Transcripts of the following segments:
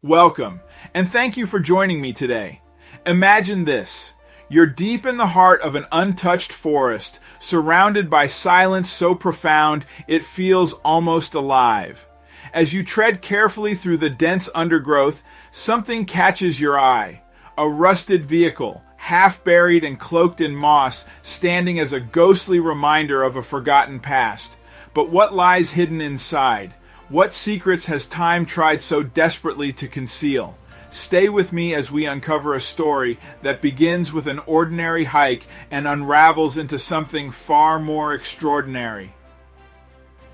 Welcome, and thank you for joining me today. Imagine this. You're deep in the heart of an untouched forest, surrounded by silence so profound it feels almost alive. As you tread carefully through the dense undergrowth, something catches your eye. A rusted vehicle, half buried and cloaked in moss, standing as a ghostly reminder of a forgotten past. But what lies hidden inside? What secrets has time tried so desperately to conceal? Stay with me as we uncover a story that begins with an ordinary hike and unravels into something far more extraordinary.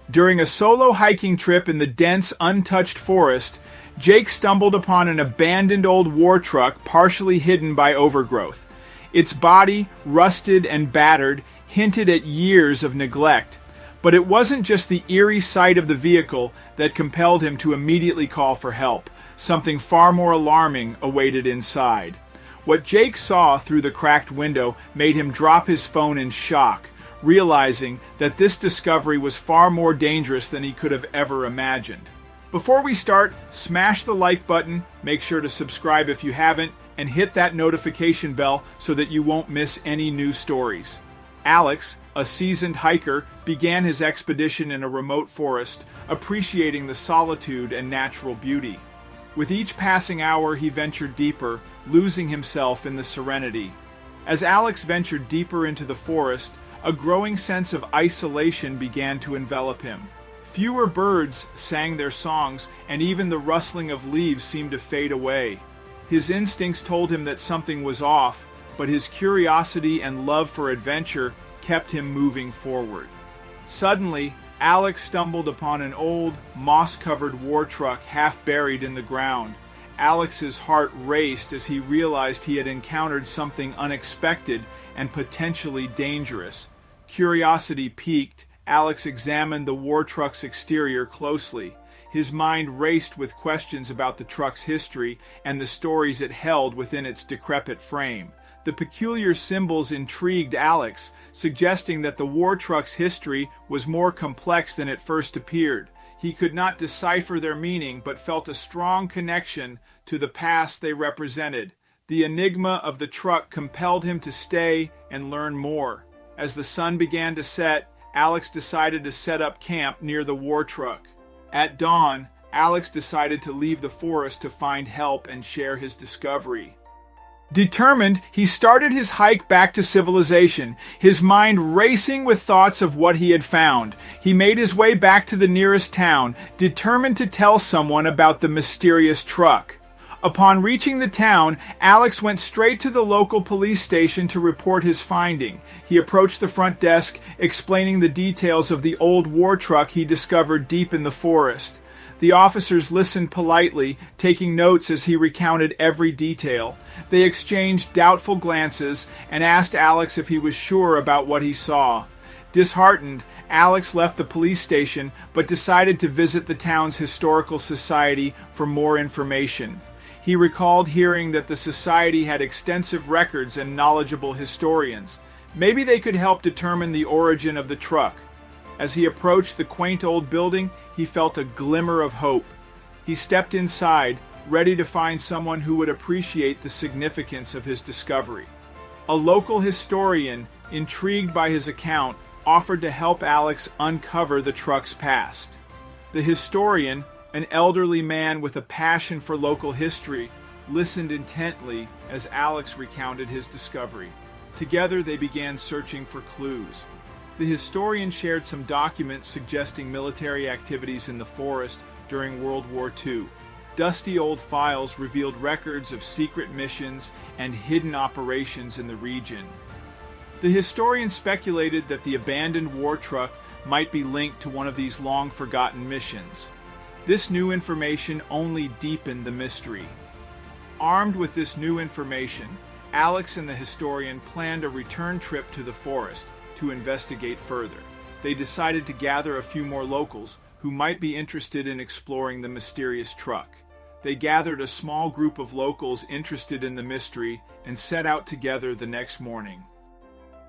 During a solo hiking trip in the dense, untouched forest, Jake stumbled upon an abandoned old war truck partially hidden by overgrowth. Its body, rusted and battered, hinted at years of neglect. But it wasn't just the eerie sight of the vehicle that compelled him to immediately call for help. Something far more alarming awaited inside. What Jake saw through the cracked window made him drop his phone in shock, realizing that this discovery was far more dangerous than he could have ever imagined. Before we start, smash the like button, make sure to subscribe if you haven't, and hit that notification bell so that you won't miss any new stories. Alex, a seasoned hiker, began his expedition in a remote forest, appreciating the solitude and natural beauty. With each passing hour, he ventured deeper, losing himself in the serenity. As Alex ventured deeper into the forest, a growing sense of isolation began to envelop him. Fewer birds sang their songs, and even the rustling of leaves seemed to fade away. His instincts told him that something was off, but his curiosity and love for adventure kept him moving forward. Suddenly, Alex stumbled upon an old, moss-covered war truck half buried in the ground. Alex's heart raced as he realized he had encountered something unexpected and potentially dangerous. Curiosity piqued, Alex examined the war truck's exterior closely. His mind raced with questions about the truck's history and the stories it held within its decrepit frame. The peculiar symbols intrigued Alex, suggesting that the war truck's history was more complex than it first appeared. He could not decipher their meaning, but felt a strong connection to the past they represented. The enigma of the truck compelled him to stay and learn more. As the sun began to set, Alex decided to set up camp near the war truck. At dawn, Alex decided to leave the forest to find help and share his discovery. Determined, he started his hike back to civilization, his mind racing with thoughts of what he had found. He made his way back to the nearest town, determined to tell someone about the mysterious truck. Upon reaching the town, Alex went straight to the local police station to report his finding. He approached the front desk, explaining the details of the old war truck he discovered deep in the forest. The officers listened politely, taking notes as he recounted every detail. They exchanged doubtful glances and asked Alex if he was sure about what he saw. Disheartened, Alex left the police station but decided to visit the town's historical society for more information. He recalled hearing that the society had extensive records and knowledgeable historians. Maybe they could help determine the origin of the truck. As he approached the quaint old building, he felt a glimmer of hope. He stepped inside, ready to find someone who would appreciate the significance of his discovery. A local historian, intrigued by his account, offered to help Alex uncover the truck's past. The historian, an elderly man with a passion for local history, listened intently as Alex recounted his discovery. Together they began searching for clues. The historian shared some documents suggesting military activities in the forest during World War II. Dusty old files revealed records of secret missions and hidden operations in the region. The historian speculated that the abandoned war truck might be linked to one of these long-forgotten missions. This new information only deepened the mystery. Armed with this new information, Alex and the historian planned a return trip to the forest to investigate further. They decided to gather a few more locals who might be interested in exploring the mysterious truck. They gathered a small group of locals interested in the mystery and set out together the next morning.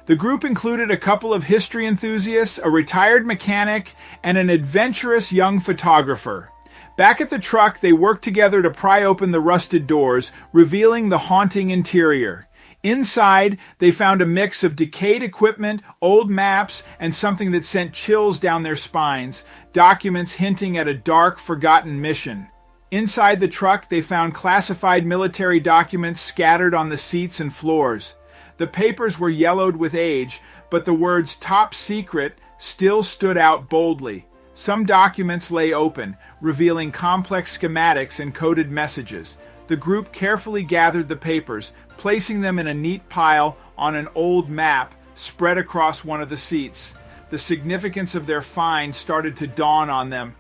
The group included a couple of history enthusiasts, a retired mechanic, and an adventurous young photographer. Back at the truck, they worked together to pry open the rusted doors, revealing the haunting interior. Inside, they found a mix of decayed equipment, old maps, and something that sent chills down their spines, documents hinting at a dark, forgotten mission. Inside the truck, they found classified military documents scattered on the seats and floors. The papers were yellowed with age, but the words "Top Secret" still stood out boldly. Some documents lay open, revealing complex schematics and coded messages. The group carefully gathered the papers, placing them in a neat pile on an old map spread across one of the seats. The significance of their find started to dawn on them.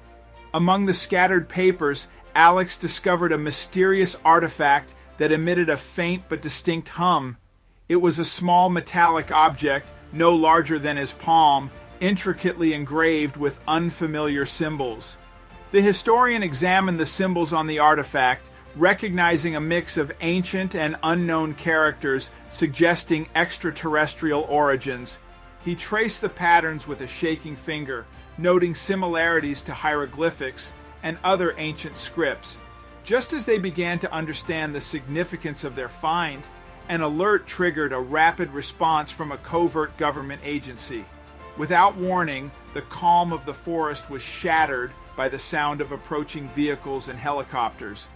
Among the scattered papers, Alex discovered a mysterious artifact that emitted a faint but distinct hum. It was a small metallic object, no larger than his palm, intricately engraved with unfamiliar symbols. The historian examined the symbols on the artifact, recognizing a mix of ancient and unknown characters suggesting extraterrestrial origins. He traced the patterns with a shaking finger, noting similarities to hieroglyphics and other ancient scripts. Just as they began to understand the significance of their find, an alert triggered a rapid response from a covert government agency. Without warning, the calm of the forest was shattered by the sound of approaching vehicles and helicopters.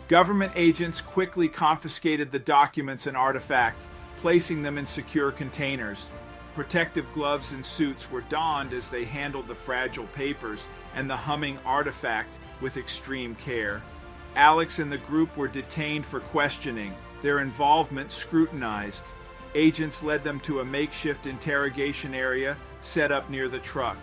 Government agents quickly confiscated the documents and artifact, placing them in secure containers. Protective gloves and suits were donned as they handled the fragile papers and the humming artifact with extreme care. Alex and the group were detained for questioning, their involvement scrutinized. Agents led them to a makeshift interrogation area set up near the truck.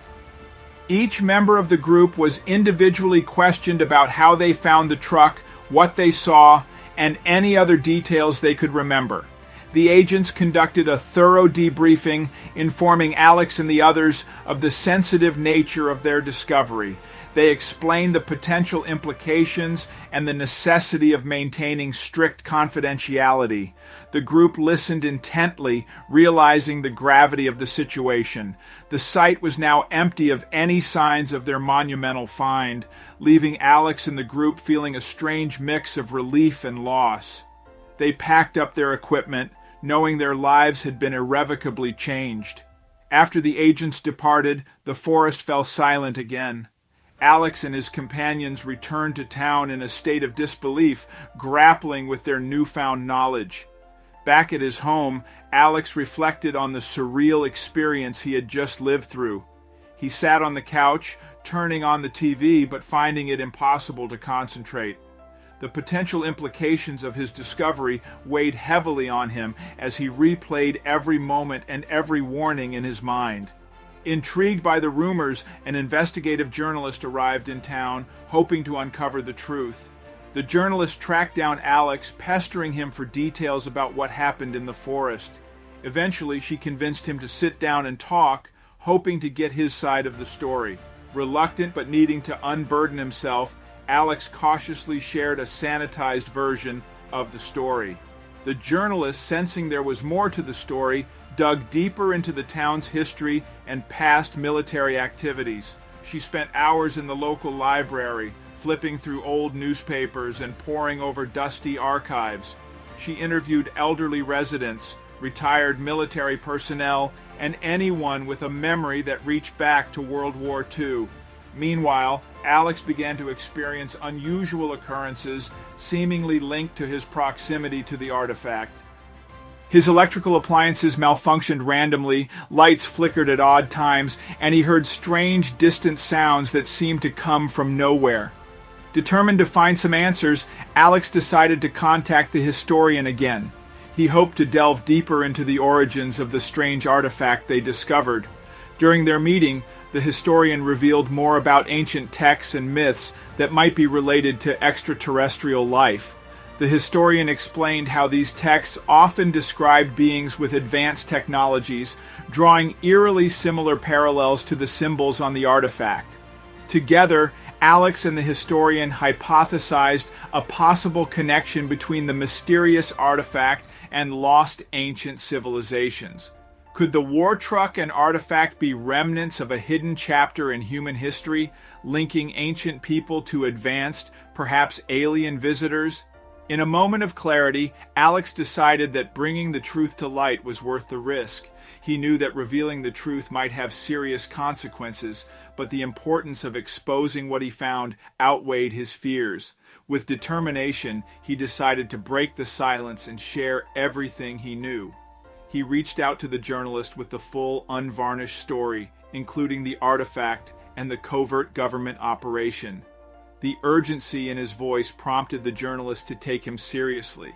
Each member of the group was individually questioned about how they found the truck, what they saw, and any other details they could remember. The agents conducted a thorough debriefing, informing Alex and the others of the sensitive nature of their discovery. They explained the potential implications and the necessity of maintaining strict confidentiality. The group listened intently, realizing the gravity of the situation. The site was now empty of any signs of their monumental find, leaving Alex and the group feeling a strange mix of relief and loss. They packed up their equipment, knowing their lives had been irrevocably changed. After the agents departed, the forest fell silent again. Alex and his companions returned to town in a state of disbelief, grappling with their newfound knowledge. Back at his home, Alex reflected on the surreal experience he had just lived through. He sat on the couch, turning on the TV, but finding it impossible to concentrate. The potential implications of his discovery weighed heavily on him as he replayed every moment and every warning in his mind. Intrigued by the rumors, an investigative journalist arrived in town, hoping to uncover the truth. The journalist tracked down Alex, pestering him for details about what happened in the forest. Eventually, she convinced him to sit down and talk, hoping to get his side of the story. Reluctant but needing to unburden himself, Alex cautiously shared a sanitized version of the story. The journalist, sensing there was more to the story, dug deeper into the town's history and past military activities. She spent hours in the local library, flipping through old newspapers and poring over dusty archives. She interviewed elderly residents, retired military personnel, and anyone with a memory that reached back to World War II. Meanwhile, Alex began to experience unusual occurrences seemingly linked to his proximity to the artifact. His electrical appliances malfunctioned randomly, lights flickered at odd times, and he heard strange, distant sounds that seemed to come from nowhere. Determined to find some answers, Alex decided to contact the historian again. He hoped to delve deeper into the origins of the strange artifact they discovered. During their meeting, the historian revealed more about ancient texts and myths that might be related to extraterrestrial life. The historian explained how these texts often described beings with advanced technologies, drawing eerily similar parallels to the symbols on the artifact. Together, Alex and the historian hypothesized a possible connection between the mysterious artifact and lost ancient civilizations. Could the war truck and artifact be remnants of a hidden chapter in human history, linking ancient people to advanced, perhaps alien visitors? In a moment of clarity, Alex decided that bringing the truth to light was worth the risk. He knew that revealing the truth might have serious consequences, but the importance of exposing what he found outweighed his fears. With determination, he decided to break the silence and share everything he knew. He reached out to the journalist with the full, unvarnished story, including the artifact and the covert government operation. The urgency in his voice prompted the journalist to take him seriously.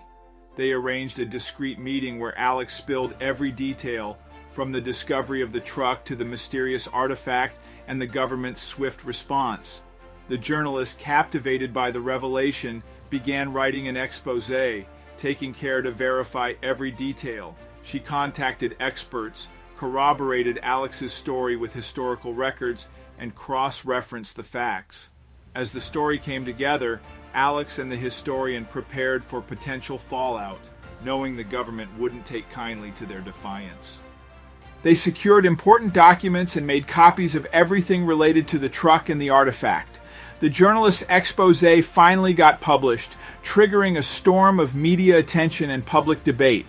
They arranged a discreet meeting where Alex spilled every detail, from the discovery of the truck to the mysterious artifact and the government's swift response. The journalist, captivated by the revelation, began writing an exposé, taking care to verify every detail. She contacted experts, corroborated Alex's story with historical records, and cross-referenced the facts. As the story came together, Alex and the historian prepared for potential fallout, knowing the government wouldn't take kindly to their defiance. They secured important documents and made copies of everything related to the truck and the artifact. The journalist's exposé finally got published, triggering a storm of media attention and public debate.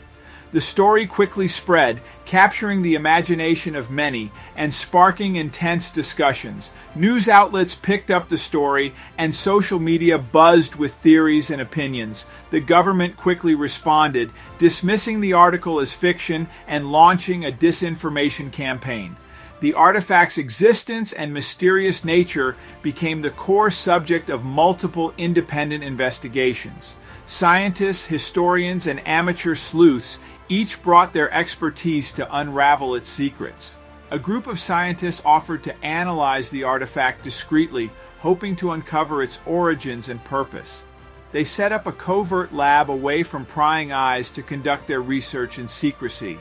The story quickly spread, capturing the imagination of many and sparking intense discussions. News outlets picked up the story, and social media buzzed with theories and opinions. The government quickly responded, dismissing the article as fiction and launching a disinformation campaign. The artifact's existence and mysterious nature became the core subject of multiple independent investigations. Scientists, historians, and amateur sleuths each brought their expertise to unravel its secrets. A group of scientists offered to analyze the artifact discreetly, hoping to uncover its origins and purpose. They set up a covert lab away from prying eyes to conduct their research in secrecy.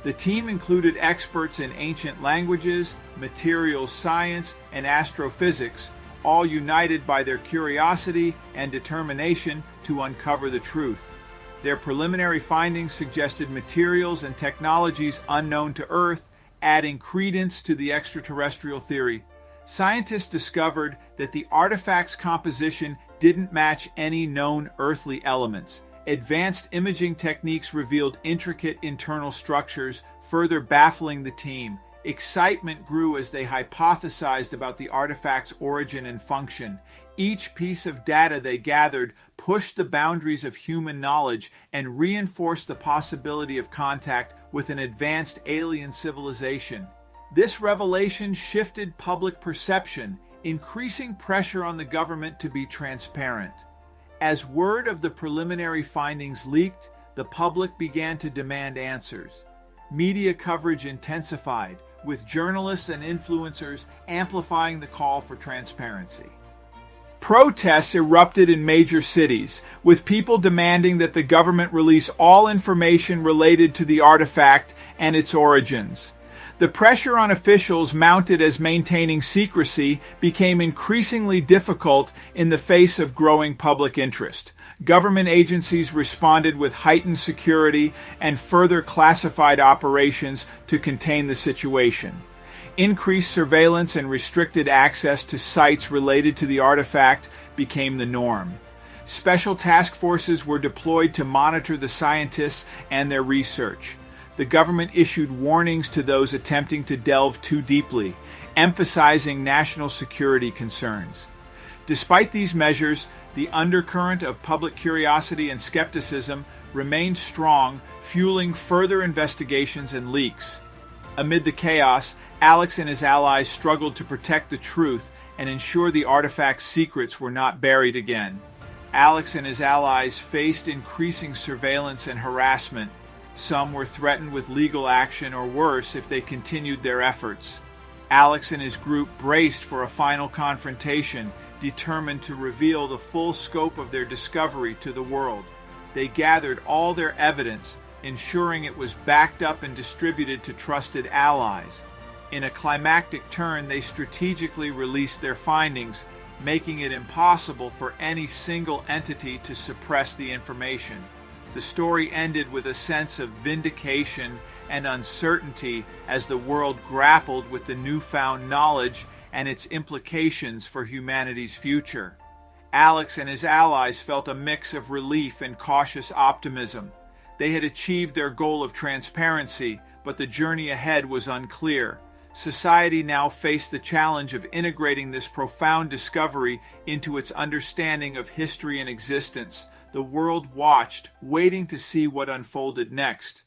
The team included experts in ancient languages, materials science, and astrophysics, all united by their curiosity and determination to uncover the truth. Their preliminary findings suggested materials and technologies unknown to Earth, adding credence to the extraterrestrial theory. Scientists discovered that the artifact's composition didn't match any known earthly elements. Advanced imaging techniques revealed intricate internal structures, further baffling the team. Excitement grew as they hypothesized about the artifact's origin and function. Each piece of data they gathered pushed the boundaries of human knowledge and reinforced the possibility of contact with an advanced alien civilization. This revelation shifted public perception, increasing pressure on the government to be transparent. As word of the preliminary findings leaked, the public began to demand answers. Media coverage intensified, with journalists and influencers amplifying the call for transparency. Protests erupted in major cities, with people demanding that the government release all information related to the artifact and its origins. The pressure on officials mounted as maintaining secrecy became increasingly difficult in the face of growing public interest. Government agencies responded with heightened security and further classified operations to contain the situation. Increased surveillance and restricted access to sites related to the artifact became the norm. Special task forces were deployed to monitor the scientists and their research. The government issued warnings to those attempting to delve too deeply, emphasizing national security concerns. Despite these measures, the undercurrent of public curiosity and skepticism remained strong, fueling further investigations and leaks. Amid the chaos, Alex and his allies struggled to protect the truth and ensure the artifact's secrets were not buried again. Alex and his allies faced increasing surveillance and harassment. Some were threatened with legal action or worse if they continued their efforts. Alex and his group braced for a final confrontation, determined to reveal the full scope of their discovery to the world. They gathered all their evidence, ensuring it was backed up and distributed to trusted allies. In a climactic turn, they strategically released their findings, making it impossible for any single entity to suppress the information. The story ended with a sense of vindication and uncertainty as the world grappled with the newfound knowledge and its implications for humanity's future. Alex and his allies felt a mix of relief and cautious optimism. They had achieved their goal of transparency, but the journey ahead was unclear. Society now faced the challenge of integrating this profound discovery into its understanding of history and existence. The world watched, waiting to see what unfolded next.